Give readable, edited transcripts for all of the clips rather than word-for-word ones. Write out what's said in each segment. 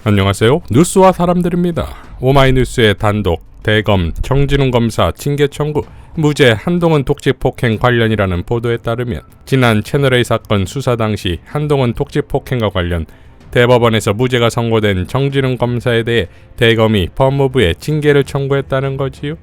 안녕하세요. 뉴스와 사람들입니다. 오마이뉴스의 단독 대검 정진웅 검사 징계 청구 무죄 한동훈 독직 폭행 관련이라는 보도에 따르면 지난 채널A 사건 수사 당시 한동훈 독직 폭행과 관련 대법원에서 무죄가 선고된 정진웅 검사에 대해 대검이 법무부에 징계를 청구했다는 거지요.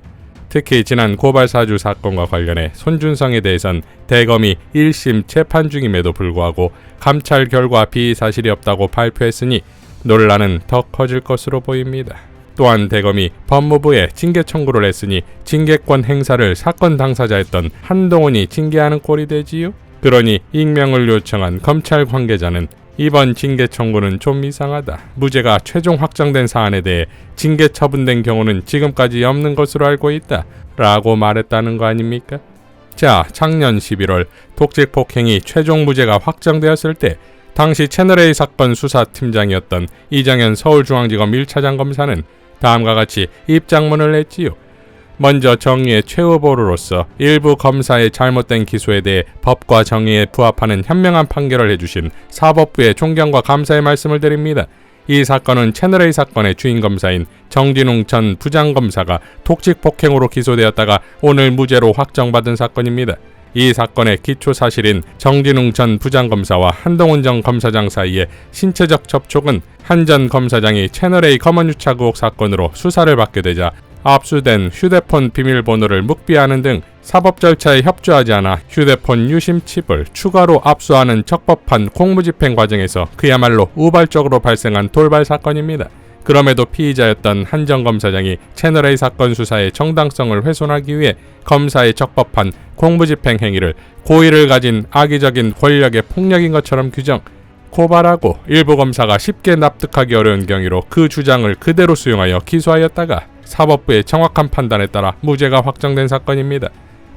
특히 지난 고발사주 사건과 관련해 손준성에 대해선 대검이 1심 재판 중임에도 불구하고 감찰 결과 비사실이 없다고 발표했으니 논란은 더 커질 것으로 보입니다. 또한 대검이 법무부에 징계 청구를 했으니 징계권 행사를 사건 당사자였던 한동훈이 징계하는 꼴이 되지요. 그러니 익명을 요청한 검찰 관계자는 이번 징계 청구는 좀 이상하다. 무죄가 최종 확정된 사안에 대해 징계 처분된 경우는 지금까지 없는 것으로 알고 있다. 라고 말했다는 거 아닙니까? 자, 작년 11월 독직 폭행이 최종 무죄가 확정되었을 때 당시 채널A 사건 수사팀장이었던 이정현 서울중앙지검 1차장 검사는 다음과 같이 입장문을 냈지요. 먼저 정의의 최후 보루로서 일부 검사의 잘못된 기소에 대해 법과 정의에 부합하는 현명한 판결을 해주신 사법부의 존경과 감사의 말씀을 드립니다. 이 사건은 채널A 사건의 주인 검사인 정진웅 전 부장검사가 독직 폭행으로 기소되었다가 오늘 무죄로 확정받은 사건입니다. 이 사건의 기초 사실인 정진웅 전 부장검사와 한동훈 전 검사장 사이의 신체적 접촉은 한 전 검사장이 채널A 검언유착 의혹 사건으로 수사를 받게 되자 압수된 휴대폰 비밀번호를 묵비하는 등 사법 절차에 협조하지 않아 휴대폰 유심 칩을 추가로 압수하는 적법한 공무집행 과정에서 그야말로 우발적으로 발생한 돌발 사건입니다. 그럼에도 피의자였던 한 전 검사장이 채널A 사건 수사의 정당성을 훼손하기 위해 검사의 적법한 공무집행 행위를 고의를 가진 악의적인 권력의 폭력인 것처럼 규정, 고발하고 일부 검사가 쉽게 납득하기 어려운 경위로 그 주장을 그대로 수용하여 기소하였다가 사법부의 정확한 판단에 따라 무죄가 확정된 사건입니다.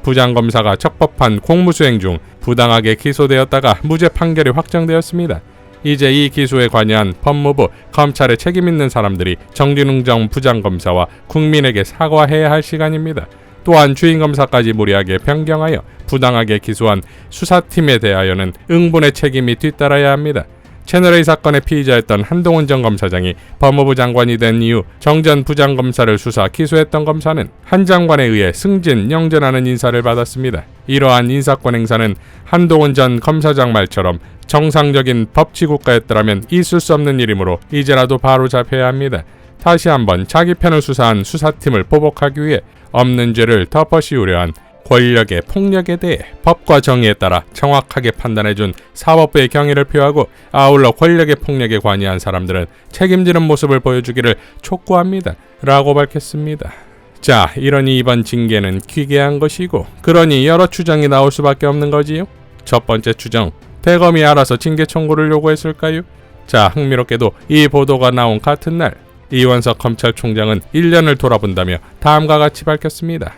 부장검사가 적법한 공무수행 중 부당하게 기소되었다가 무죄 판결이 확정되었습니다. 이제 이 기소에 관여한 법무부, 검찰의 책임있는 사람들이 정진웅 전 부장검사와 국민에게 사과해야 할 시간입니다. 또한 주인검사까지 무리하게 변경하여 부당하게 기소한 수사팀에 대하여는 응분의 책임이 뒤따라야 합니다. 채널A 사건의 피의자였던 한동훈 전 검사장이 법무부 장관이 된 이후 정 전 부장검사를 수사 기소했던 검사는 한 장관에 의해 승진, 영전하는 인사를 받았습니다. 이러한 인사권 행사는 한동훈 전 검사장 말처럼 정상적인 법치국가였더라면 있을 수 없는 일이므로 이제라도 바로 잡혀야 합니다. 다시 한번 자기 편을 수사한 수사팀을 보복하기 위해 없는 죄를 덮어씌우려 한 권력의 폭력에 대해 법과 정의에 따라 정확하게 판단해준 사법부의 경의를 표하고 아울러 권력의 폭력에 관여한 사람들은 책임지는 모습을 보여주기를 촉구합니다. 라고 밝혔습니다. 자, 이러니 이번 징계는 기괴한 것이고 그러니 여러 추정이 나올 수밖에 없는 거지요. 첫 번째 추정, 대검이 알아서 징계 청구를 요구했을까요? 자, 흥미롭게도 이 보도가 나온 같은 날 이원석 검찰총장은 1년을 돌아본다며 다음과 같이 밝혔습니다.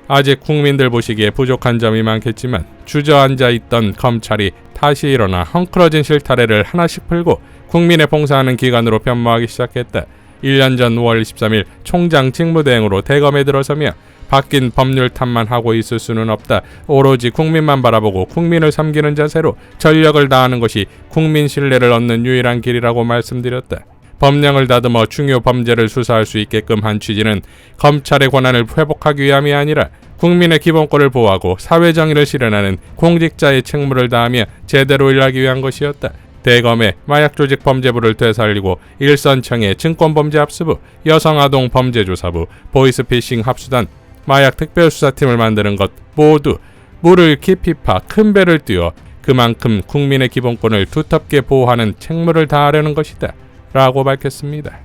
아직 국민들 보시기에 부족한 점이 많겠지만 주저앉아 있던 검찰이 다시 일어나 헝클어진 실타래를 하나씩 풀고 국민에 봉사하는 기관으로 변모하기 시작했다. 1년 전 5월 23일 총장 직무대행으로 대검에 들어서며 바뀐 법률 탓만 하고 있을 수는 없다. 오로지 국민만 바라보고 국민을 섬기는 자세로 전력을 다하는 것이 국민 신뢰를 얻는 유일한 길이라고 말씀드렸다. 법령을 다듬어 중요 범죄를 수사할 수 있게끔 한 취지는 검찰의 권한을 회복하기 위함이 아니라 국민의 기본권을 보호하고 사회정의를 실현하는 공직자의 책무를 다하며 제대로 일하기 위한 것이었다. 대검의 마약조직범죄부를 되살리고 일선청의 증권범죄합수부, 여성아동범죄조사부, 보이스피싱 합수단, 마약특별수사팀을 만드는 것 모두 물을 깊이 파 큰 배를 띄워 그만큼 국민의 기본권을 두텁게 보호하는 책무를 다하려는 것이다. 라고 밝혔습니다.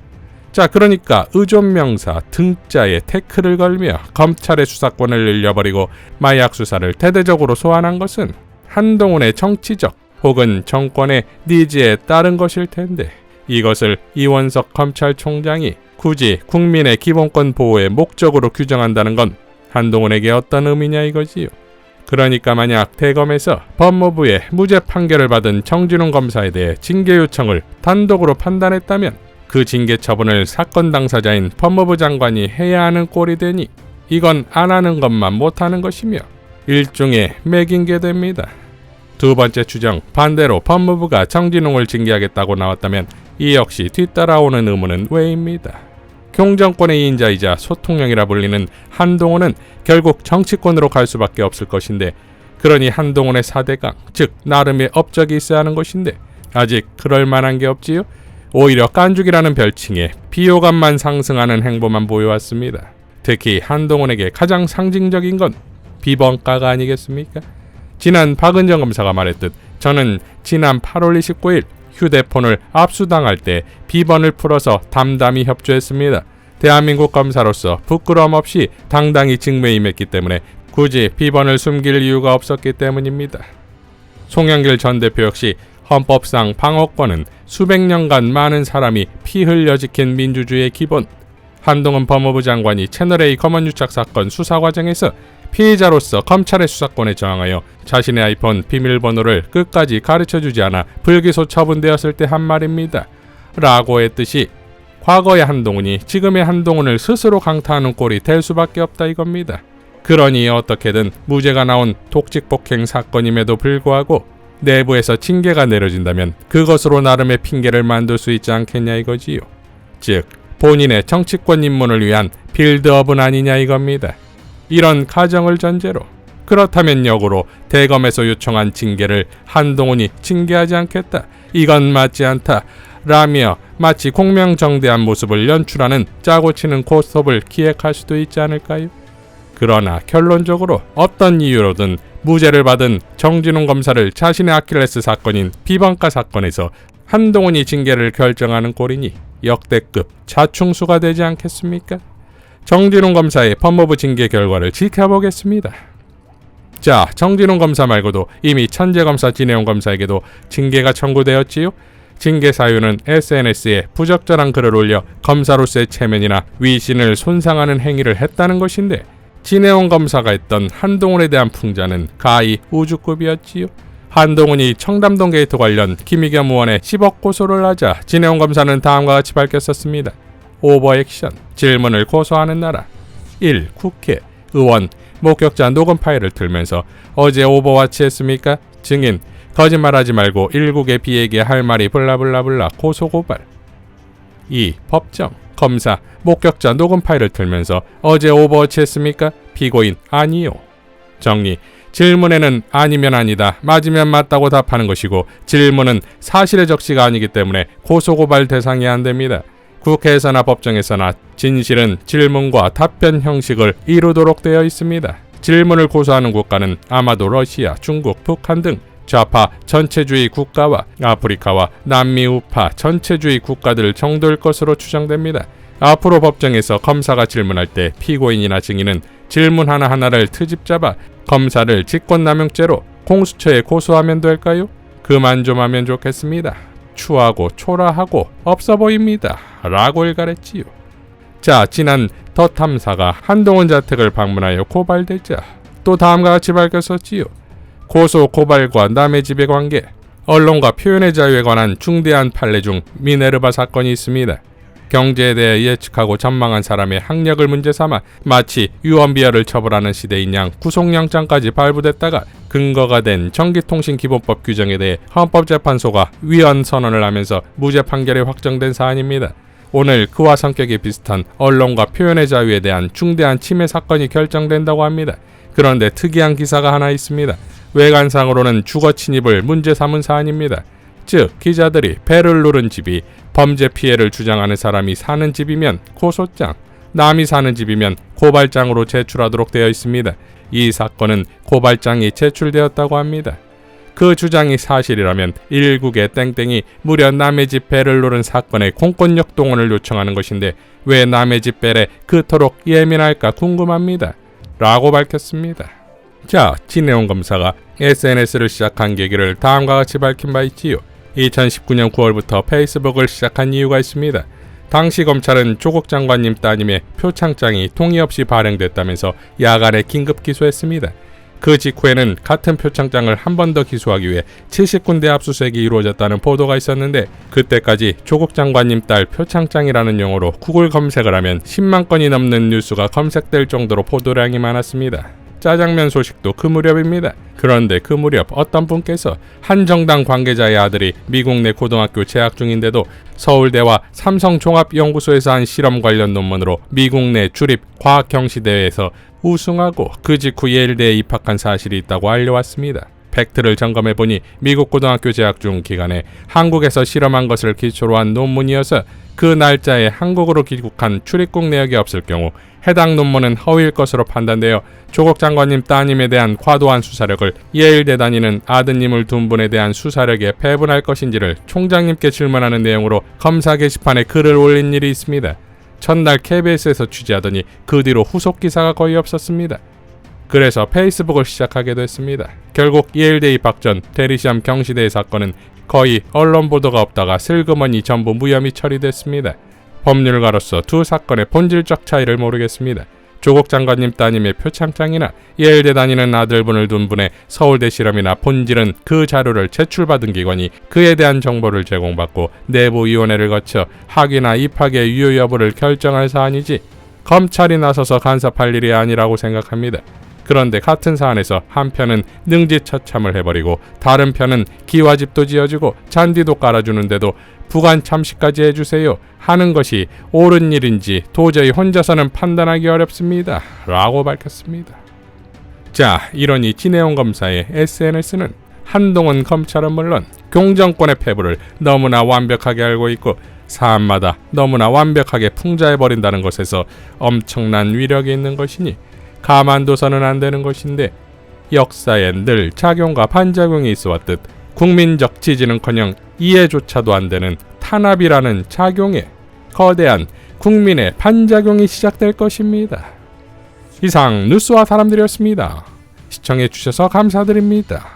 자, 그러니까 의존명사 등자에 태클을 걸며 검찰의 수사권을 늘려버리고 마약 수사를 대대적으로 소환한 것은 한동훈의 정치적 혹은 정권의 니즈에 따른 것일 텐데 이것을 이원석 검찰총장이 굳이 국민의 기본권 보호의 목적으로 규정한다는 건 한동훈에게 어떤 의미냐 이거지요. 그러니까 만약 대검에서 법무부에 무죄 판결을 받은 정진웅 검사에 대해 징계 요청을 단독으로 판단했다면 그 징계 처분을 사건 당사자인 법무부 장관이 해야 하는 꼴이 되니 이건 안 하는 것만 못하는 것이며 일종의 매긴게 됩니다. 두 번째 추정, 반대로 법무부가 정진웅을 징계하겠다고 나왔다면 이 역시 뒤따라오는 의문은 왜입니다. 경정권의 인자이자 소통령이라 불리는 한동훈은 결국 정치권으로 갈 수밖에 없을 것인데, 그러니 한동훈의 4대강, 즉 나름의 업적이 있어야 하는 것인데 아직 그럴 만한 게 없지요. 오히려 깐죽이라는 별칭에 비호감만 상승하는 행보만 보여왔습니다. 특히 한동훈에게 가장 상징적인 건 비번가가 아니겠습니까? 지난 박은정 검사가 말했듯 저는 지난 8월 29일 휴대폰을 압수당할 때 비번을 풀어서 담담히 협조했습니다. 대한민국 검사로서 부끄러움 없이 당당히 직무에 임했기 때문에 굳이 비번을 숨길 이유가 없었기 때문입니다. 송영길 전 대표 역시 헌법상 방어권은 수백 년간 많은 사람이 피 흘려 지킨 민주주의의 기본. 한동훈 법무부 장관이 채널A 검언유착 사건 수사 과정에서 피의자로서 검찰의 수사권에 저항하여 자신의 아이폰 비밀번호를 끝까지 가르쳐주지 않아 불기소 처분되었을 때 한 말입니다. 라고 했듯이 과거의 한동훈이 지금의 한동훈을 스스로 강타하는 꼴이 될 수밖에 없다 이겁니다. 그러니 어떻게든 무죄가 나온 독직폭행 사건임에도 불구하고 내부에서 징계가 내려진다면 그것으로 나름의 핑계를 만들 수 있지 않겠냐 이거지요. 즉 본인의 정치권 입문을 위한 빌드업은 아니냐 이겁니다. 이런 가정을 전제로 그렇다면 역으로 대검에서 요청한 징계를 한동훈이 징계하지 않겠다, 이건 맞지 않다 라며 마치 공명정대한 모습을 연출하는 짜고 치는 고스톱을 기획할 수도 있지 않을까요? 그러나 결론적으로 어떤 이유로든 무죄를 받은 정진웅 검사를 자신의 아킬레스 사건인 비번가 사건에서 한동훈이 징계를 결정하는 꼴이니 역대급 자충수가 되지 않겠습니까? 정진웅 검사의 법무부 징계 결과를 지켜보겠습니다. 자, 정진웅 검사 말고도 이미 천재 검사 진해용 검사에게도 징계가 청구되었지요. 징계 사유는 SNS에 부적절한 글을 올려 검사로서의 체면이나 위신을 손상하는 행위를 했다는 것인데, 진해용 검사가 했던 한동훈에 대한 풍자는 가히 우주급이었지요. 한동훈이 청담동 게이트 관련 김의겸 의원의 10억 고소를 하자 진해용 검사는 다음과 같이 밝혔었습니다. 오버액션, 질문을 고소하는 나라. 1. 국회, 의원, 목격자 녹음 파일을 틀면서 어제 오버워치 했습니까? 증인, 거짓말하지 말고 일국의 비에게 할 말이 블라블라블라 고소고발. 2. 법정, 검사, 목격자 녹음 파일을 틀면서 어제 오버워치 했습니까? 피고인, 아니요. 정리, 질문에는 아니면 아니다, 맞으면 맞다고 답하는 것이고 질문은 사실의 적시가 아니기 때문에 고소고발 대상이 안 됩니다. 국회에서나 법정에서나 진실은 질문과 답변 형식을 이루도록 되어 있습니다. 질문을 고소하는 국가는 아마도 러시아, 중국, 북한 등 좌파 전체주의 국가와 아프리카와 남미 우파 전체주의 국가들 정도일 것으로 추정됩니다. 앞으로 법정에서 검사가 질문할 때 피고인이나 증인은 질문 하나하나를 트집 잡아 검사를 직권남용죄로 공수처에 고소하면 될까요? 그만 좀 하면 좋겠습니다. 추하고 초라하고 없어 보입니다. 라고 일갈했지요. 자, 지난 더 탐사가 한동훈 자택을 방문하여 고발되자 또 다음과 같이 밝혔었지요. 고소 고발과 남의 집의 관계, 언론과 표현의 자유에 관한 중대한 판례 중 미네르바 사건이 있습니다. 경제에 대해 예측하고 전망한 사람의 학력을 문제 삼아 마치 유언비어를 처벌하는 시대인 양 구속영장까지 발부됐다가 근거가 된 전기통신기본법 규정에 대해 헌법재판소가 위헌 선언을 하면서 무죄 판결이 확정된 사안입니다. 오늘 그와 성격이 비슷한 언론과 표현의 자유에 대한 중대한 침해 사건이 결정된다고 합니다. 그런데 특이한 기사가 하나 있습니다. 외관상으로는 주거 침입을 문제 삼은 사안입니다. 즉 기자들이 배를 누른 집이 범죄 피해를 주장하는 사람이 사는 집이면 고소장, 남이 사는 집이면 고발장으로 제출하도록 되어 있습니다. 이 사건은 고발장이 제출되었다고 합니다. 그 주장이 사실이라면 일국의 땡땡이 무려 남의 집 배를 누른 사건의 공권력 동원을 요청하는 것인데 왜 남의 집 배에 그토록 예민할까 궁금합니다. 라고 밝혔습니다. 자, 진해용 검사가 SNS를 시작한 계기를 다음과 같이 밝힌 바 있지요. 2019년 9월부터 페이스북을 시작한 이유가 있습니다. 당시 검찰은 조국 장관님 따님의 표창장이 동의 없이 발행됐다면서 야간에 긴급 기소했습니다. 그 직후에는 같은 표창장을 한 번 더 기소하기 위해 70군데 압수수색이 이루어졌다는 보도가 있었는데 그때까지 조국 장관님 딸 표창장이라는 용어로 구글 검색을 하면 10만 건이 넘는 뉴스가 검색될 정도로 보도량이 많았습니다. 짜장면 소식도 그 무렵입니다. 그런데 그 무렵 어떤 분께서 한 정당 관계자의 아들이 미국 내 고등학교 재학 중인데도 서울대와 삼성종합연구소에서 한 실험 관련 논문으로 미국 내 주립 과학경시대회에서 우승하고 그 직후 예일대에 입학한 사실이 있다고 알려왔습니다. 팩트를 점검해보니 미국 고등학교 재학 중 기간에 한국에서 실험한 것을 기초로 한 논문이어서 그 날짜에 한국으로 귀국한 출입국 내역이 없을 경우 해당 논문은 허위일 것으로 판단되어 조국 장관님 따님에 대한 과도한 수사력을 예일대 다니는 아드님을 둔 분에 대한 수사력에 배분할 것인지를 총장님께 질문하는 내용으로 검사 게시판에 글을 올린 일이 있습니다. 첫날 KBS에서 취재하더니 그 뒤로 후속 기사가 거의 없었습니다. 그래서 페이스북을 시작하게 됐습니다. 결국 예일대 입학 전 대리시험 경시대회 사건은 거의 언론 보도가 없다가 슬그머니 전부 무혐의 처리됐습니다. 법률가로서 두 사건의 본질적 차이를 모르겠습니다. 조국 장관님 따님의 표창장이나 예일대 다니는 아들분을 둔 분의 서울대 실험이나 본질은 그 자료를 제출받은 기관이 그에 대한 정보를 제공받고 내부위원회를 거쳐 학위나 입학의 유효 여부를 결정할 사안이지 검찰이 나서서 간섭할 일이 아니라고 생각합니다. 그런데 같은 사안에서 한 편은 능지처참을 해버리고 다른 편은 기와집도 지어주고 잔디도 깔아주는데도 부관 참시까지 해주세요 하는 것이 옳은 일인지 도저히 혼자서는 판단하기 어렵습니다. 라고 밝혔습니다. 자, 이러니 진해영 검사의 SNS는 한동훈 검찰은 물론 공정권의 패부를 너무나 완벽하게 알고 있고 사안마다 너무나 완벽하게 풍자해버린다는 것에서 엄청난 위력이 있는 것이니 가만둬서는 안 되는 것인데 역사에 늘 작용과 반작용이 있어왔듯 국민적 지지는커녕 이해조차도 안 되는 탄압이라는 작용에 거대한 국민의 반작용이 시작될 것입니다. 이상 뉴스와 사람들이었습니다. 시청해주셔서 감사드립니다.